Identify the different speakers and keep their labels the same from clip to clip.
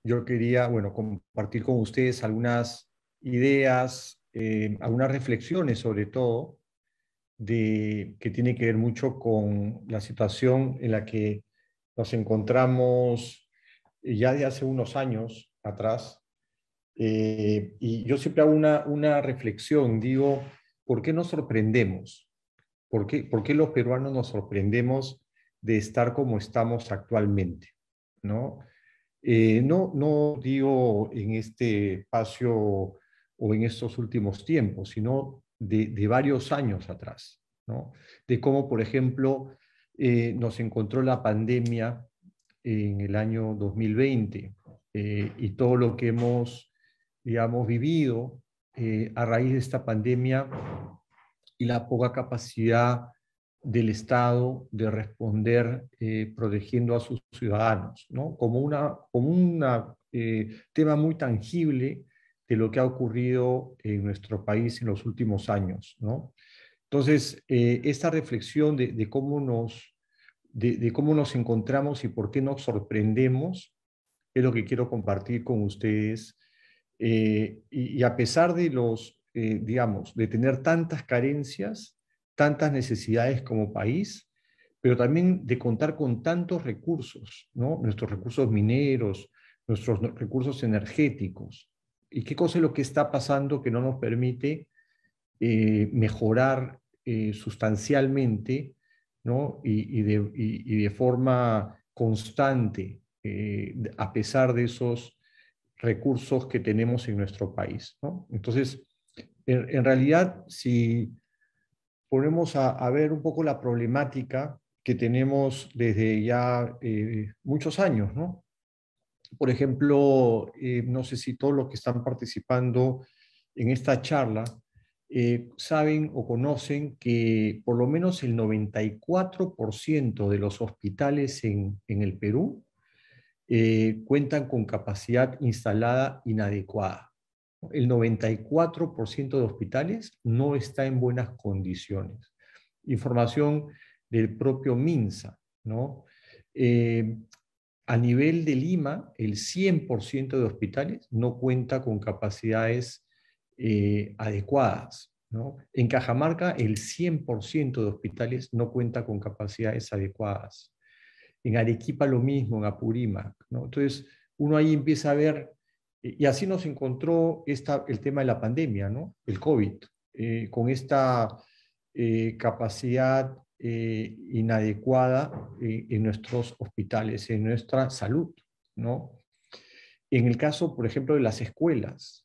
Speaker 1: Yo quería, bueno, compartir con ustedes algunas ideas, algunas reflexiones sobre todo, que tiene que ver mucho con la situación en la que nos encontramos ya de hace unos años atrás. Y yo siempre hago una reflexión, digo, ¿por qué nos sorprendemos? ¿Por qué los peruanos nos sorprendemos de estar como estamos actualmente? ¿No? No digo en este espacio o en estos últimos tiempos, sino de varios años atrás, ¿no? De cómo, por ejemplo, nos encontró la pandemia en el año 2020, y todo lo que hemos, digamos, vivido a raíz de esta pandemia y la poca capacidad del Estado de responder protegiendo a sus ciudadanos, ¿no? Como un tema muy tangible de lo que ha ocurrido en nuestro país en los últimos años, ¿no? Entonces, esta reflexión de cómo nos encontramos y por qué nos sorprendemos es lo que quiero compartir con ustedes. Y a pesar de digamos, de tener tantas carencias, tantas necesidades como país, pero también de contar con tantos recursos, ¿no? Nuestros recursos mineros, nuestros recursos energéticos. ¿Y qué cosa es lo que está pasando que no nos permite mejorar sustancialmente, ¿no? Y de forma constante, a pesar de esos recursos que tenemos en nuestro país, ¿no? Entonces, en realidad, si ponemos a ver un poco la problemática que tenemos desde ya muchos años, ¿no? Por ejemplo, no sé si todos los que están participando en esta charla saben o conocen que por lo menos el 94% de los hospitales en el Perú cuentan con capacidad instalada inadecuada. El 94% de hospitales no está en buenas condiciones. Información del propio MINSA, ¿no? Eh, a nivel de Lima, el 100% de hospitales no cuenta con capacidades adecuadas, ¿no? En Cajamarca, el 100% de hospitales no cuenta con capacidades adecuadas. En Arequipa lo mismo, en Apurímac, ¿no? Entonces, uno ahí empieza a ver, y así nos encontró el tema de la pandemia, ¿no? El COVID, con esta capacidad inadecuada en nuestros hospitales, en nuestra salud, ¿no? En el caso, por ejemplo, de las escuelas,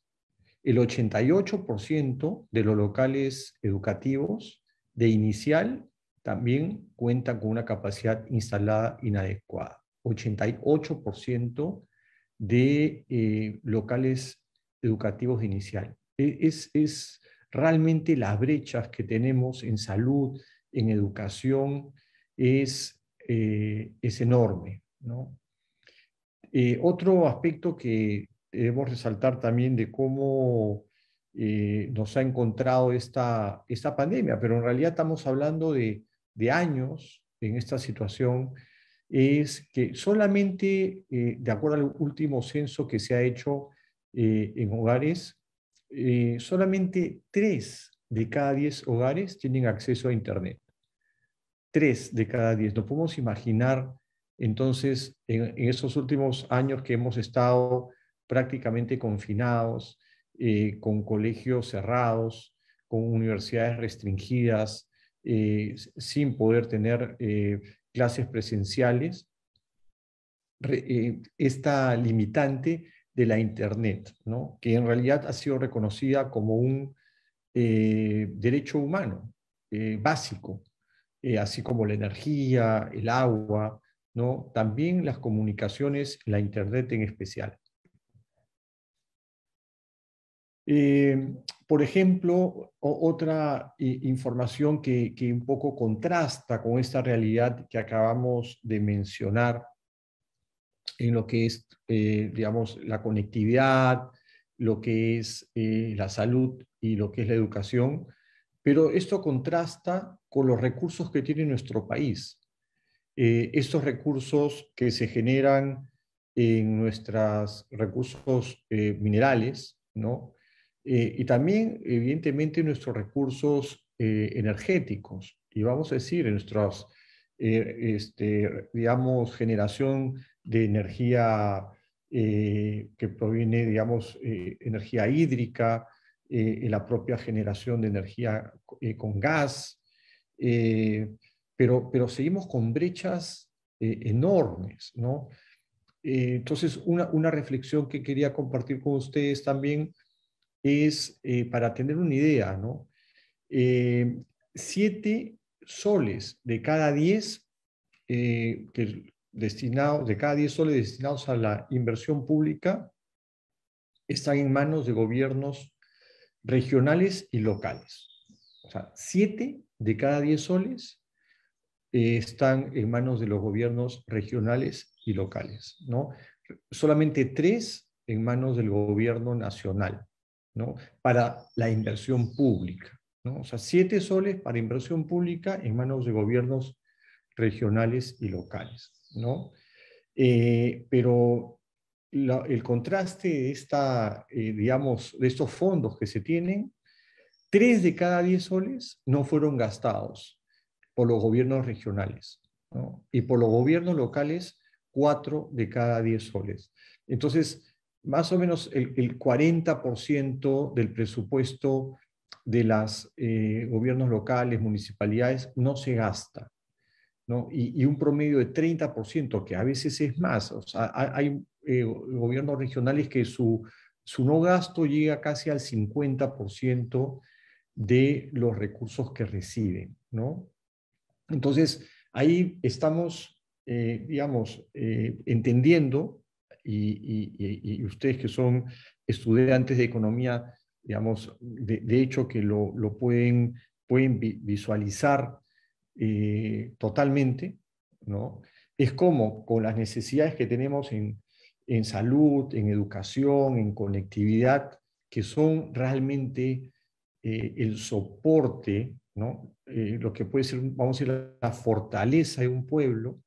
Speaker 1: el 88% de los locales educativos de inicial también cuentan con una capacidad instalada inadecuada. 88% de locales educativos de inicial. Es realmente las brechas que tenemos en salud, en educación, es enorme, ¿no? Otro aspecto que debemos resaltar también de cómo nos ha encontrado esta pandemia, pero en realidad estamos hablando de años en esta situación, es que solamente, de acuerdo al último censo que se ha hecho en hogares, solamente 3 de cada 10 hogares tienen acceso a Internet. 3 de cada 10. No podemos imaginar entonces en esos últimos años que hemos estado prácticamente confinados, con colegios cerrados, con universidades restringidas, sin poder tener clases presenciales, esta limitante de la Internet, ¿no? Que en realidad ha sido reconocida como un derecho humano básico, así como la energía, el agua, ¿no? También las comunicaciones, la Internet en especial. Eh, por ejemplo, otra información que un poco contrasta con esta realidad que acabamos de mencionar en lo que es, digamos, la conectividad, lo que es la salud y lo que es la educación, pero esto contrasta con los recursos que tiene nuestro país. Estos recursos que se generan en nuestros recursos minerales, ¿no? Y también, evidentemente, en nuestros recursos energéticos, y vamos a decir, en nuestras, digamos, generación de energía que proviene, digamos, energía hídrica, en la propia generación de energía con gas, eh, pero seguimos con brechas enormes, ¿no? Entonces, una reflexión que quería compartir con ustedes también es para tener una idea, ¿no? 7 soles de cada 10 destinados, de cada 10 soles destinados a la inversión pública están en manos de gobiernos regionales y locales. O sea, 7 de cada 10 soles están en manos de los gobiernos regionales y locales, ¿no? Solamente 3 en manos del gobierno nacional, ¿no? Para la inversión pública, ¿no? O sea, 7 soles para inversión pública en manos de gobiernos regionales y locales, ¿no? Pero el contraste de digamos, de estos fondos que se tienen, 3 de cada 10 soles no fueron gastados por los gobiernos regionales, ¿no? Y por los gobiernos locales, 4 de cada 10 soles. Entonces, más o menos el 40% del presupuesto de los gobiernos locales, municipalidades, no se gasta, ¿no? Y un promedio de 30%, que a veces es más. O sea, hay gobiernos regionales que su no gasto llega casi al 50% de los recursos que reciben, ¿no? Entonces, ahí estamos, digamos, entendiendo, y ustedes que son estudiantes de economía, digamos, de hecho que lo pueden visualizar totalmente, ¿no? Es como con las necesidades que tenemos en salud, en educación, en conectividad, que son realmente el soporte, ¿no? Lo que puede ser, vamos a decir, la fortaleza de un pueblo,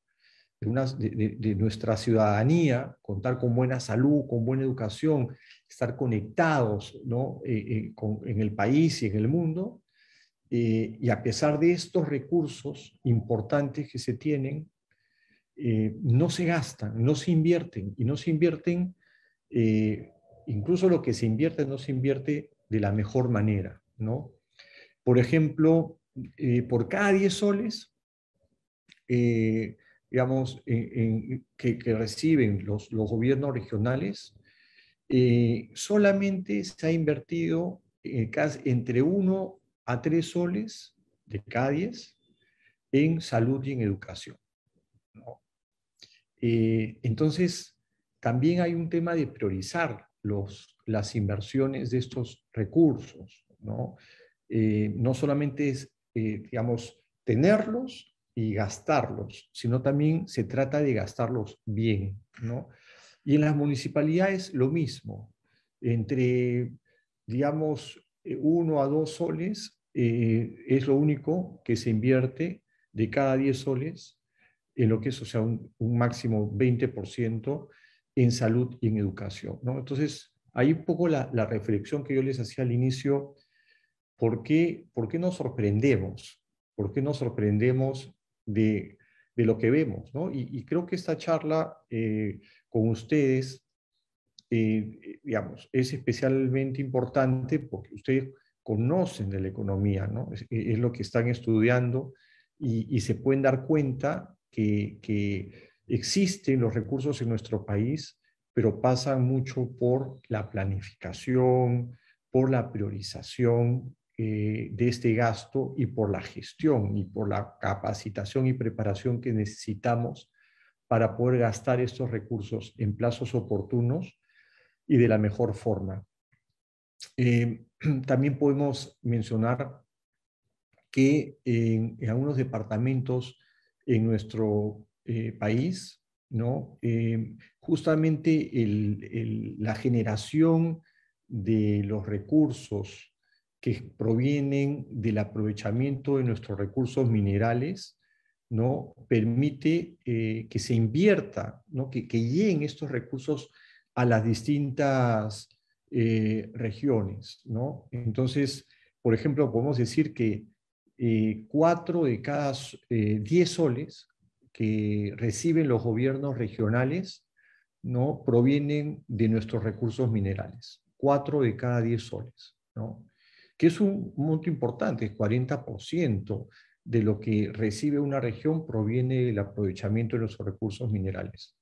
Speaker 1: de nuestra ciudadanía, contar con buena salud, con buena educación, estar conectados, ¿no? En el país y en el mundo. Y a pesar de estos recursos importantes que se tienen, no se gastan, no se invierten, y no se invierten, eh, incluso lo que se invierte no se invierte de la mejor manera, ¿no? Por ejemplo, por cada 10 soles, eh, digamos, que reciben los gobiernos regionales, solamente se ha invertido entre 1 a 3 soles de cada 10 en salud y en educación, ¿no? Entonces, también hay un tema de priorizar las inversiones de estos recursos, ¿no? No solamente es, digamos, tenerlos y gastarlos, sino también se trata de gastarlos bien, ¿no? Y en las municipalidades lo mismo, entre, digamos, 1 a 2 soles es lo único que se invierte de cada 10 soles en lo que es, o sea, un máximo 20% en salud y en educación, ¿no? Entonces, ahí un poco la reflexión que yo les hacía al inicio. ¿Por qué nos sorprendemos? ¿Por qué nos sorprendemos de lo que vemos, ¿no? Y creo que esta charla con ustedes, digamos, es especialmente importante porque ustedes conocen de la economía, ¿no? Es lo que están estudiando y se pueden dar cuenta que existen los recursos en nuestro país, pero pasan mucho por la planificación, por la priorización de este gasto y por la gestión y por la capacitación y preparación que necesitamos para poder gastar estos recursos en plazos oportunos y de la mejor forma. Eh, También podemos mencionar que en algunos departamentos en nuestro país, ¿no? Justamente la generación de los recursos que provienen del aprovechamiento de nuestros recursos minerales ¿no? Permite que se invierta, ¿no? Que lleguen estos recursos a las distintas regiones, ¿no? Entonces, por ejemplo, podemos decir que 4 de cada 10 soles que reciben los gobiernos regionales, ¿no? Provienen de nuestros recursos minerales. 4 de cada 10 soles, ¿no? Que es un monto importante, el 40% de lo que recibe una región proviene del aprovechamiento de los recursos minerales.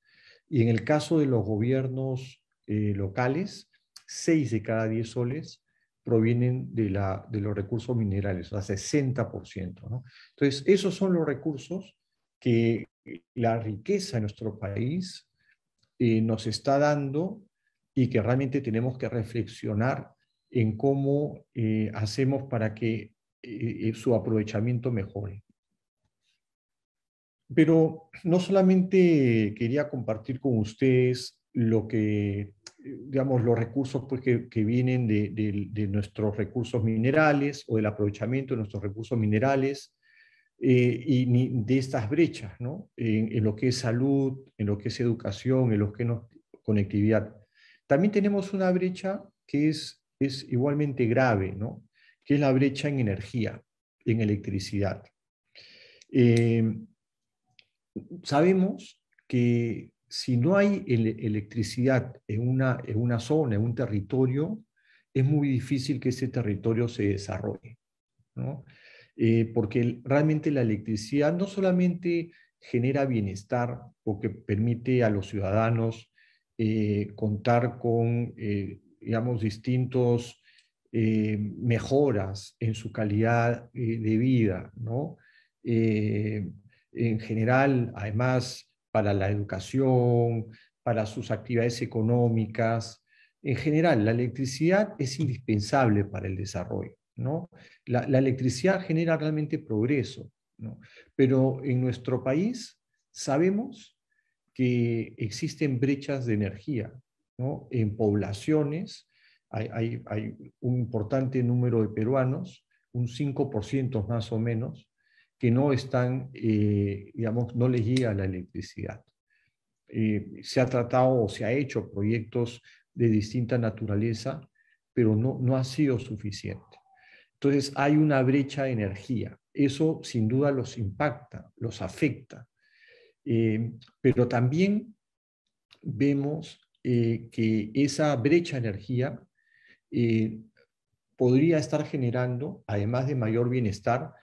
Speaker 1: Y en el caso de los gobiernos locales, 6 de cada 10 soles provienen de los recursos minerales, o sea, 60%, ¿no? Entonces, esos son los recursos que la riqueza de nuestro país nos está dando y que realmente tenemos que reflexionar en cómo hacemos para que su aprovechamiento mejore. Pero no solamente quería compartir con ustedes lo que, digamos, los recursos pues, que vienen de nuestros recursos minerales o del aprovechamiento de nuestros recursos minerales y ni de estas brechas, ¿no? En lo que es salud, en lo que es educación, en lo que es conectividad. También tenemos una brecha que es igualmente grave, ¿no? Que es la brecha en energía, en electricidad. Eh, Sabemos que si no hay electricidad en una zona, en un territorio, es muy difícil que ese territorio se desarrolle, ¿no? Porque realmente la electricidad no solamente genera bienestar, porque permite a los ciudadanos contar con, digamos, distintos mejoras en su calidad de vida, ¿no? Eh, en general, además, para la educación, para sus actividades económicas. En general, la electricidad es indispensable para el desarrollo, ¿no? La electricidad genera realmente progreso, ¿no? Pero en nuestro país sabemos que existen brechas de energía, ¿no? En poblaciones hay un importante número de peruanos, un 5% más o menos, que no están, digamos, no les llega la electricidad. Se ha tratado o se ha hecho proyectos de distinta naturaleza, pero no ha sido suficiente. Entonces hay una brecha de energía. Eso sin duda los impacta, los afecta. Pero también vemos que esa brecha de energía eh, podría estar generando, además de mayor bienestar,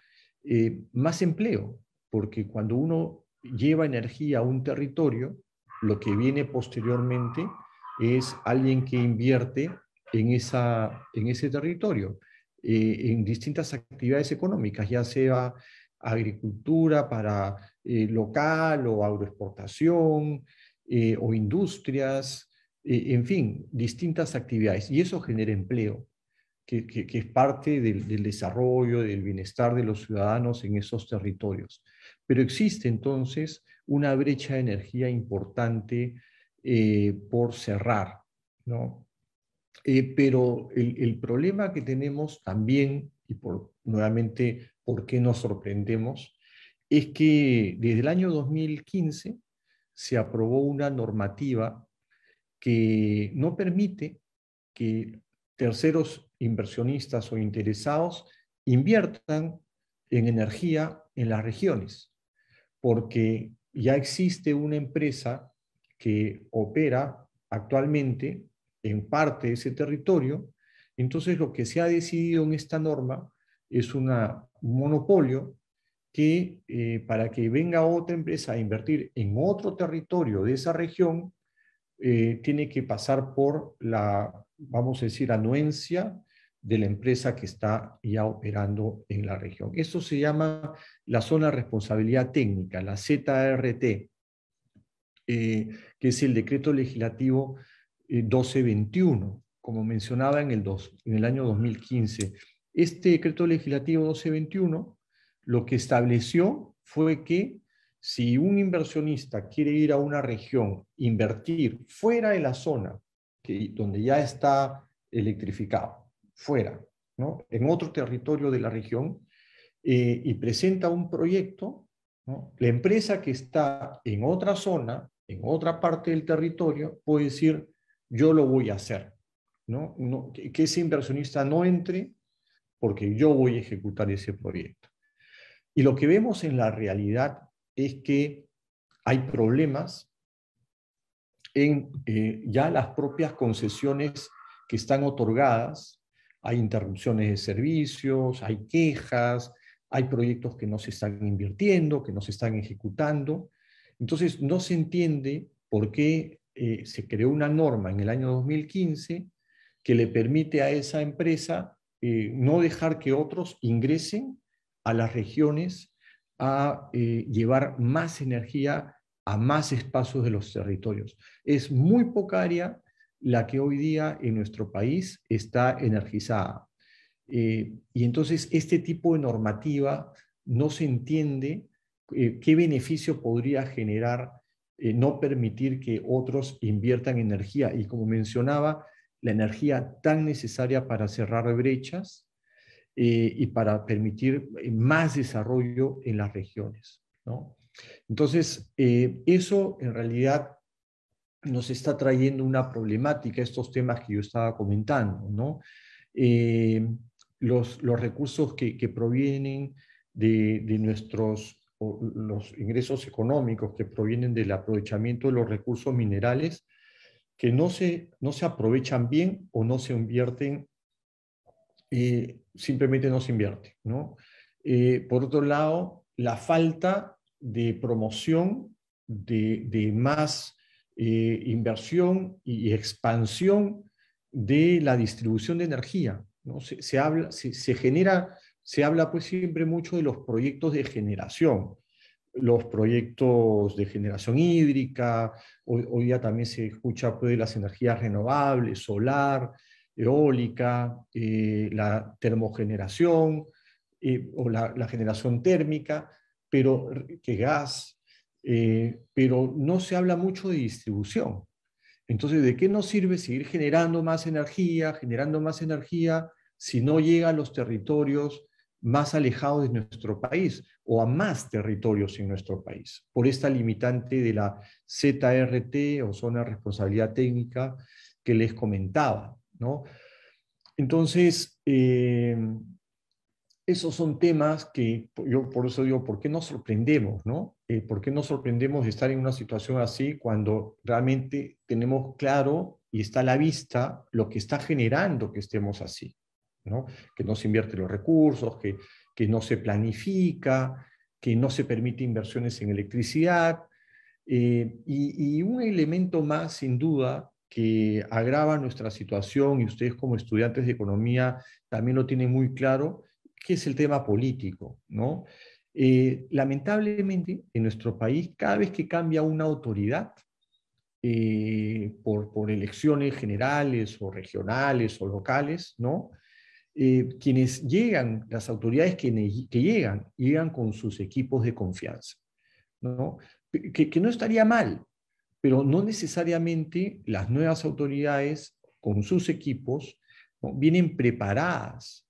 Speaker 1: más empleo, porque cuando uno lleva energía a un territorio, lo que viene posteriormente es alguien que invierte en ese territorio, en distintas actividades económicas, ya sea agricultura para local o agroexportación o industrias, en fin, distintas actividades. Y eso genera empleo que es parte del desarrollo, del bienestar de los ciudadanos en esos territorios. Pero existe entonces una brecha de energía importante por cerrar, ¿no? Pero el problema que tenemos también, y nuevamente, ¿por qué nos sorprendemos? Es que desde el año 2015 se aprobó una normativa que no permite que terceros inversionistas o interesados inviertan en energía en las regiones, porque ya existe una empresa que opera actualmente en parte de ese territorio. Entonces lo que se ha decidido en esta norma es un monopolio que para que venga otra empresa a invertir en otro territorio de esa región, tiene que pasar por la, vamos a decir, anuencia de la empresa que está ya operando en la región. Eso se llama la zona de responsabilidad técnica, la ZRT, que es el decreto legislativo 1221, como mencionaba en el año 2015. Este decreto legislativo 1221 lo que estableció fue que si un inversionista quiere ir a una región, invertir fuera de la zona donde ya está electrificado, fuera, ¿no? En otro territorio de la región, y presenta un proyecto, ¿no? La empresa que está en otra zona, en otra parte del territorio, puede decir, yo lo voy a hacer, ¿no? Que ese inversionista no entre porque yo voy a ejecutar ese proyecto. Y lo que vemos en la realidad es que hay problemas en ya las propias concesiones que están otorgadas, hay interrupciones de servicios, hay quejas, hay proyectos que no se están invirtiendo, que no se están ejecutando. Entonces, no se entiende por qué se creó una norma en el año 2015 que le permite a esa empresa no dejar que otros ingresen a las regiones a llevar más energía a más espacios de los territorios. Es muy poca área la que hoy día en nuestro país está energizada. Y entonces este tipo de normativa no se entiende qué beneficio podría generar no permitir que otros inviertan energía. Y como mencionaba, la energía tan necesaria para cerrar brechas y para permitir más desarrollo en las regiones, ¿no? Entonces, eso en realidad nos está trayendo una problemática, estos temas que yo estaba comentando, ¿no? Eh, los recursos que provienen de nuestros, los ingresos económicos que provienen del aprovechamiento de los recursos minerales, que no se aprovechan bien o no se invierten, simplemente no se invierte, ¿no? Por otro lado, la falta de promoción de más inversión y expansión de la distribución de energía, ¿no? Se habla pues siempre mucho de los proyectos de generación, los proyectos de generación hídrica, hoy día también se escucha pues, de las energías renovables, solar, eólica, la termogeneración o la generación térmica, pero que gas, pero no se habla mucho de distribución. Entonces, ¿de qué nos sirve seguir generando más energía, si no llega a los territorios más alejados de nuestro país o a más territorios en nuestro país? Por esta limitante de la ZRT o zona de responsabilidad técnica que les comentaba, ¿no? Entonces, esos son temas que yo por eso digo, ¿por qué nos sorprendemos, no? ¿Por qué nos sorprendemos de estar en una situación así cuando realmente tenemos claro y está a la vista lo que está generando que estemos así, ¿no? Que no se invierten los recursos, que no se planifica, que no se permite inversiones en electricidad. Y un elemento más, sin duda, que agrava nuestra situación, y ustedes como estudiantes de economía también lo tienen muy claro, que es el tema político, ¿no? Lamentablemente, en nuestro país, cada vez que cambia una autoridad, por elecciones generales o regionales o locales, ¿no? Quienes llegan, las autoridades que llegan con sus equipos de confianza, ¿no? Que no estaría mal, pero no necesariamente las nuevas autoridades con sus equipos, ¿no? Vienen preparadas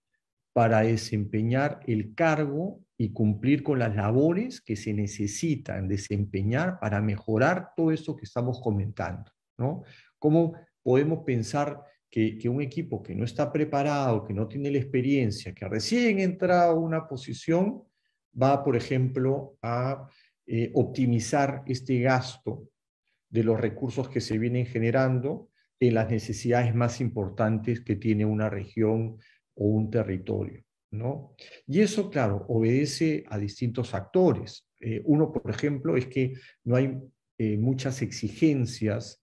Speaker 1: para desempeñar el cargo y cumplir con las labores que se necesitan desempeñar para mejorar todo esto que estamos comentando, ¿no? ¿Cómo podemos pensar que un equipo que no está preparado, que no tiene la experiencia, que recién entra a una posición, va, por ejemplo, a optimizar este gasto de los recursos que se vienen generando en las necesidades más importantes que tiene una región o un territorio, ¿no? Y eso, claro, obedece a distintos factores. Uno, por ejemplo, es que no hay muchas exigencias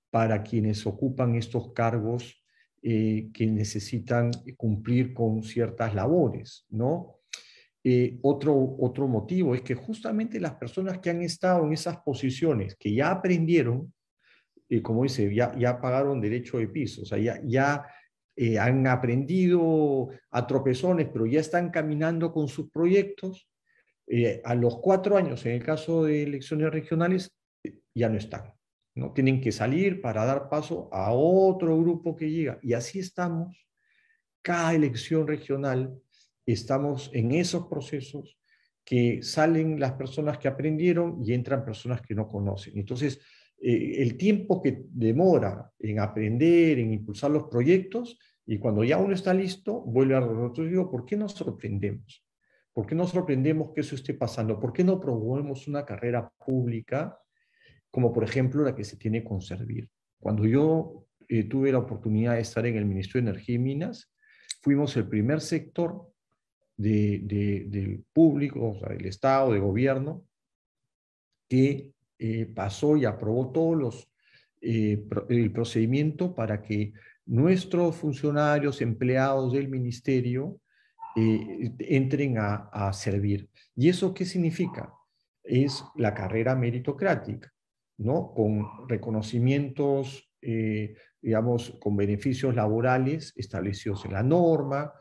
Speaker 1: para quienes ocupan estos cargos que necesitan cumplir con ciertas labores, ¿no? Otro motivo es que justamente las personas que han estado en esas posiciones, que ya aprendieron, como dice, ya pagaron derecho de piso, o sea, ya han aprendido a tropezones, pero ya están caminando con sus proyectos, a los 4 años, en el caso de elecciones regionales, ya no están, ¿no? Tienen que salir para dar paso a otro grupo que llega, y así estamos cada elección regional, estamos en esos procesos que salen las personas que aprendieron y entran personas que no conocen. Entonces, el tiempo que demora en aprender, en impulsar los proyectos, y cuando ya uno está listo, vuelve a nosotros. Digo, ¿por qué nos sorprendemos? ¿Por qué nos sorprendemos que eso esté pasando? ¿Por qué no promovemos una carrera pública como por ejemplo la que se tiene con Servir? Cuando yo tuve la oportunidad de estar en el Ministerio de Energía y Minas, fuimos el primer sector del público, o sea, del Estado, de gobierno, que pasó y aprobó todos el procedimiento para que nuestros funcionarios, empleados del ministerio, entren a servir. ¿Y eso qué significa? Es la carrera meritocrática, ¿no? Con reconocimientos, digamos, con beneficios laborales establecidos en la norma,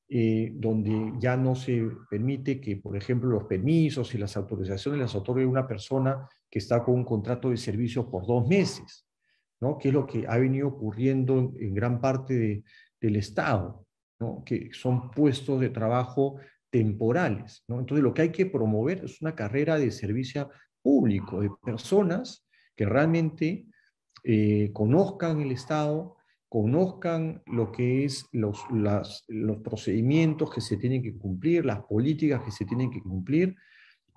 Speaker 1: donde ya no se permite que, por ejemplo, los permisos y las autorizaciones las otorgue una persona que está con un contrato de servicio por 2 meses, ¿no? Que es lo que ha venido ocurriendo en gran parte del Estado, ¿no? Que son puestos de trabajo temporales, ¿no? Entonces, lo que hay que promover es una carrera de servicio público, de personas que realmente conozcan el Estado, conozcan lo que es los procedimientos que se tienen que cumplir, las políticas que se tienen que cumplir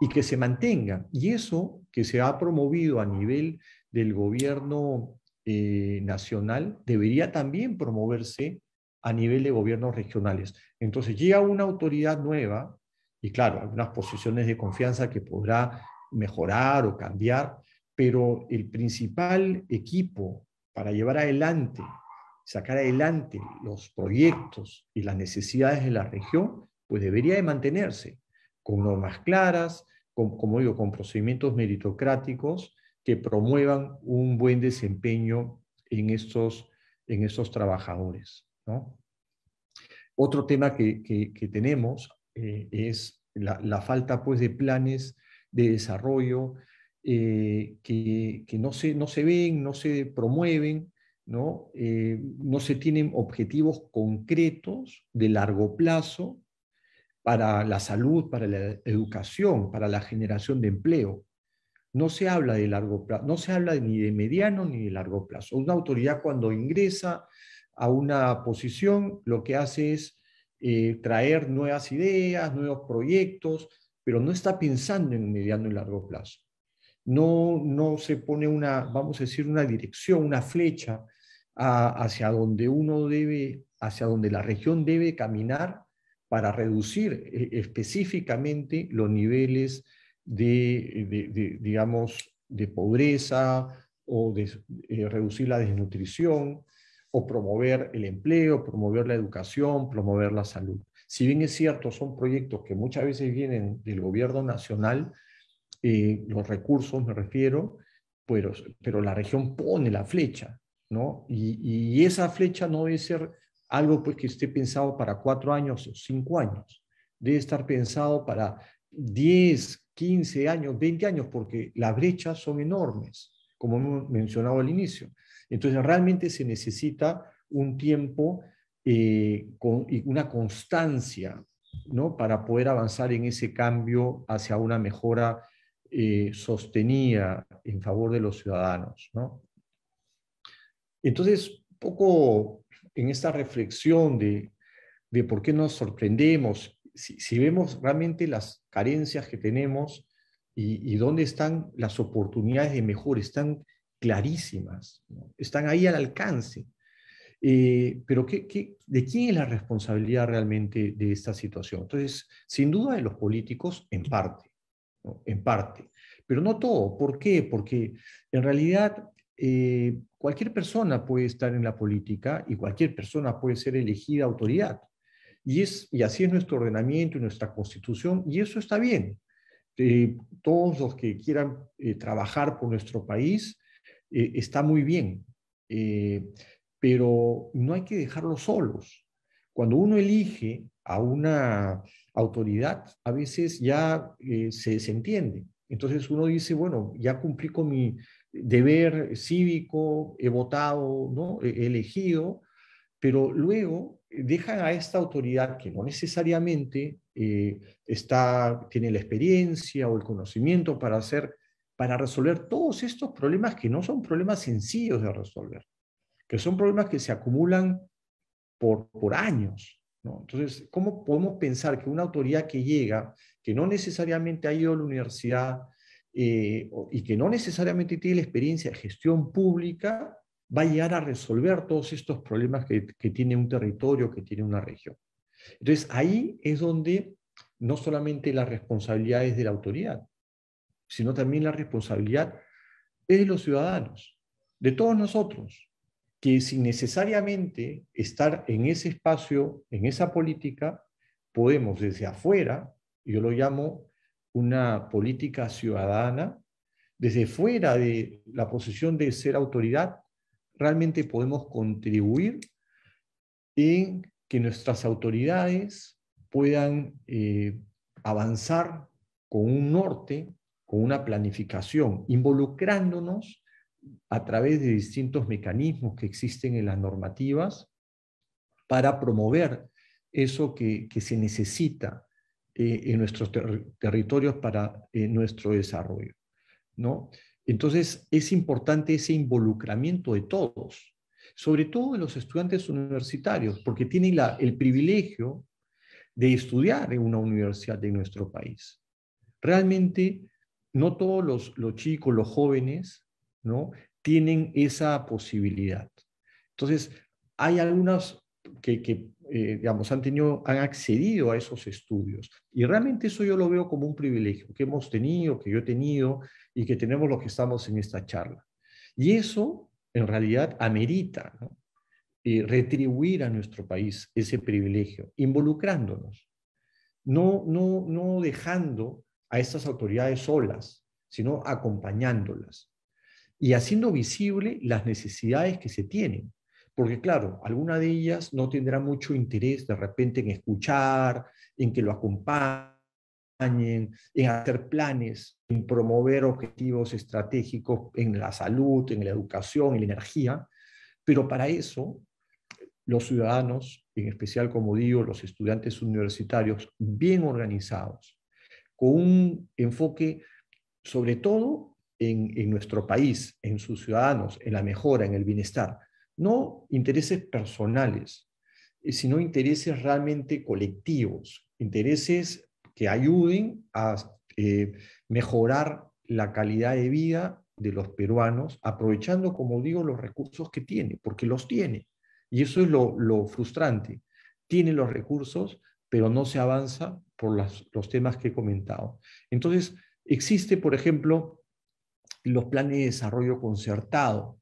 Speaker 1: y que se mantengan. Y eso que se ha promovido a nivel del gobierno nacional debería también promoverse a nivel de gobiernos regionales. Entonces llega una autoridad nueva y claro, algunas posiciones de confianza que podrá mejorar o cambiar, pero el principal equipo para llevar adelante, sacar adelante los proyectos y las necesidades de la región, pues debería de mantenerse con normas claras, como digo, con procedimientos meritocráticos que promuevan un buen desempeño en estos trabajadores, ¿no? Otro tema que tenemos es la falta pues, de planes de desarrollo que no se ven, no se promueven, ¿no? No se tienen objetivos concretos de largo plazo para la salud, para la educación, para la generación de empleo. No se habla de largo plazo, no se habla ni de mediano ni de largo plazo. Una autoridad cuando ingresa a una posición lo que hace es traer nuevas ideas, nuevos proyectos, pero no está pensando en mediano y largo plazo. No se pone una, vamos a decir, una dirección, una flecha hacia donde uno debe, hacia donde la región debe caminar para reducir específicamente los niveles digamos, de pobreza o de reducir la desnutrición o promover el empleo, promover la educación, promover la salud. Si bien es cierto, son proyectos que muchas veces vienen del gobierno nacional, los recursos me refiero, pero la región pone la flecha, ¿no? Y esa flecha no debe ser algo pues, que esté pensado para 4 años o 5 años, debe estar pensado para 10, 15 años, 20 años, porque las brechas son enormes, como hemos mencionado al inicio. Entonces, realmente se necesita un tiempo y una constancia, ¿no? Para poder avanzar en ese cambio hacia una mejora sostenida en favor de los ciudadanos, ¿no? Entonces, un poco en esta reflexión de por qué nos sorprendemos, si vemos realmente las carencias que tenemos y dónde están las oportunidades de mejora, están clarísimas, ¿no? Están ahí al alcance. Pero ¿de quién es la responsabilidad realmente de esta situación? Entonces, sin duda de los políticos, en parte, ¿no? En parte, pero no todo. ¿Por qué? Porque en realidad cualquier persona puede estar en la política y cualquier persona puede ser elegida autoridad. Y así es nuestro ordenamiento y nuestra constitución, y eso está bien. Todos los que quieran trabajar por nuestro país está muy bien. Pero no hay que dejarlos solos. Cuando uno elige a una autoridad, a veces ya se desentiende. Entonces uno dice, bueno, ya cumplí con mi deber cívico, he votado, ¿no? He elegido, pero luego dejan a esta autoridad que no necesariamente tiene la experiencia o el conocimiento para resolver todos estos problemas que no son problemas sencillos de resolver, que son problemas que se acumulan por años, ¿no? Entonces, ¿cómo podemos pensar que una autoridad que llega, que no necesariamente ha ido a la universidad y que no necesariamente tiene la experiencia de gestión pública, va a llegar a resolver todos estos problemas que tiene un territorio, que tiene una región? Entonces, ahí es donde no solamente la responsabilidad es de la autoridad, sino también la responsabilidad es de los ciudadanos, de todos nosotros, que sin necesariamente estar en ese espacio, en esa política, podemos desde afuera, yo lo llamo una política ciudadana, desde fuera de la posición de ser autoridad, realmente podemos contribuir en que nuestras autoridades puedan avanzar con un norte, con una planificación, involucrándonos a través de distintos mecanismos que existen en las normativas para promover eso que se necesita en nuestros territorios para nuestro desarrollo, ¿no? Entonces, es importante ese involucramiento de todos, sobre todo de los estudiantes universitarios, porque tienen el privilegio de estudiar en una universidad de nuestro país. Realmente, no todos los chicos, los jóvenes, ¿no?, tienen esa posibilidad. Entonces, hay algunos digamos, han accedido a esos estudios. Y realmente eso yo lo veo como un privilegio que hemos tenido, que yo he tenido y que tenemos los que estamos en esta charla. Y eso, en realidad, amerita, ¿no?, retribuir a nuestro país ese privilegio, involucrándonos, no dejando a estas autoridades solas, sino acompañándolas y haciendo visible las necesidades que se tienen. Porque claro, alguna de ellas no tendrá mucho interés de repente en escuchar, en que lo acompañen, en hacer planes, en promover objetivos estratégicos en la salud, en la educación, en la energía, pero para eso los ciudadanos, en especial, como digo, los estudiantes universitarios, bien organizados, con un enfoque sobre todo en nuestro país, en sus ciudadanos, en la mejora, en el bienestar. No intereses personales, sino intereses realmente colectivos, intereses que ayuden a mejorar la calidad de vida de los peruanos, aprovechando, como digo, los recursos que tiene, porque los tiene. Y eso es lo frustrante. Tiene los recursos, pero no se avanza por los temas que he comentado. Entonces, existe, por ejemplo, los planes de desarrollo concertado,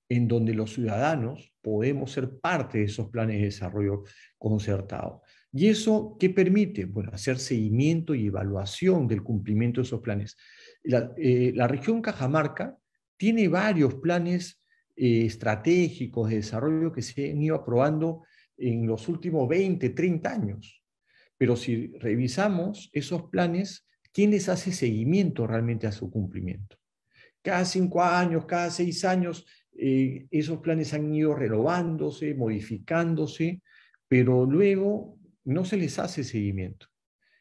Speaker 1: en donde los ciudadanos podemos ser parte de esos planes de desarrollo concertado. ¿Y eso qué permite? Bueno, hacer seguimiento y evaluación del cumplimiento de esos planes. La región Cajamarca tiene varios planes estratégicos de desarrollo que se han ido aprobando en los últimos 20, 30 años. Pero si revisamos esos planes, ¿quién les hace seguimiento realmente a su cumplimiento? Cada 5 años, cada 6 años, esos planes han ido renovándose, modificándose, pero luego no se les hace seguimiento.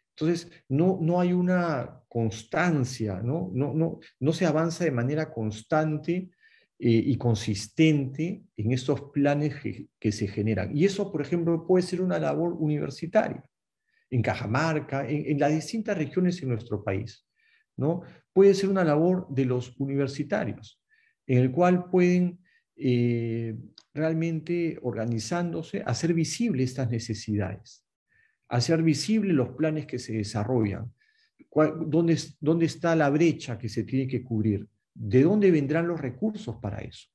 Speaker 1: Entonces, no hay una constancia, no se avanza de manera constante y consistente en estos planes que se generan. Y eso, por ejemplo, puede ser una labor universitaria en Cajamarca, en las distintas regiones en nuestro país, ¿no? Puede ser una labor de los universitarios, en el cual pueden realmente organizándose, hacer visibles estas necesidades, hacer visibles los planes que se desarrollan, dónde está la brecha que se tiene que cubrir, de dónde vendrán los recursos para eso.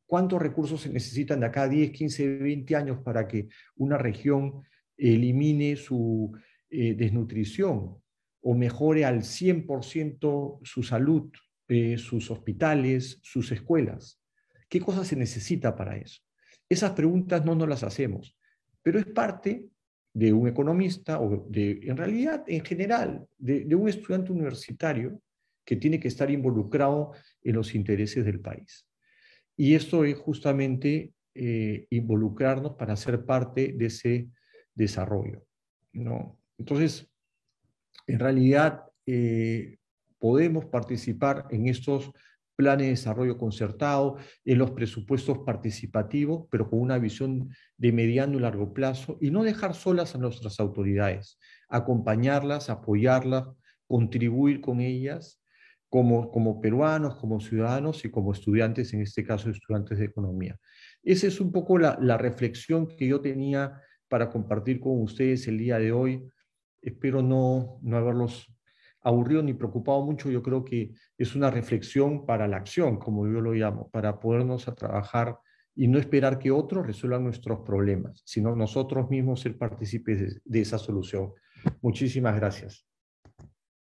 Speaker 1: ¿Cuántos recursos se necesitan de acá a 10, 15, 20 años para que una región elimine su desnutrición o mejore al 100% su salud, sus hospitales, sus escuelas? ¿Qué cosas se necesita para eso? Esas preguntas no nos las hacemos, pero es parte de un economista o en realidad, en general, de un estudiante universitario que tiene que estar involucrado en los intereses del país. Y esto es justamente involucrarnos para ser parte de ese desarrollo, ¿no? Entonces, en realidad, podemos participar en estos planes de desarrollo concertado, en los presupuestos participativos, pero con una visión de mediano y largo plazo, y no dejar solas a nuestras autoridades, acompañarlas, apoyarlas, contribuir con ellas como peruanos, como ciudadanos y como estudiantes, en este caso estudiantes de economía. Esa es un poco la reflexión que yo tenía para compartir con ustedes el día de hoy. Espero no haberlos aburrido ni preocupado mucho. Yo creo que es una reflexión para la acción, como yo lo llamo, para podernos a trabajar y no esperar que otros resuelvan nuestros problemas, sino nosotros mismos ser partícipes de esa solución. Muchísimas gracias.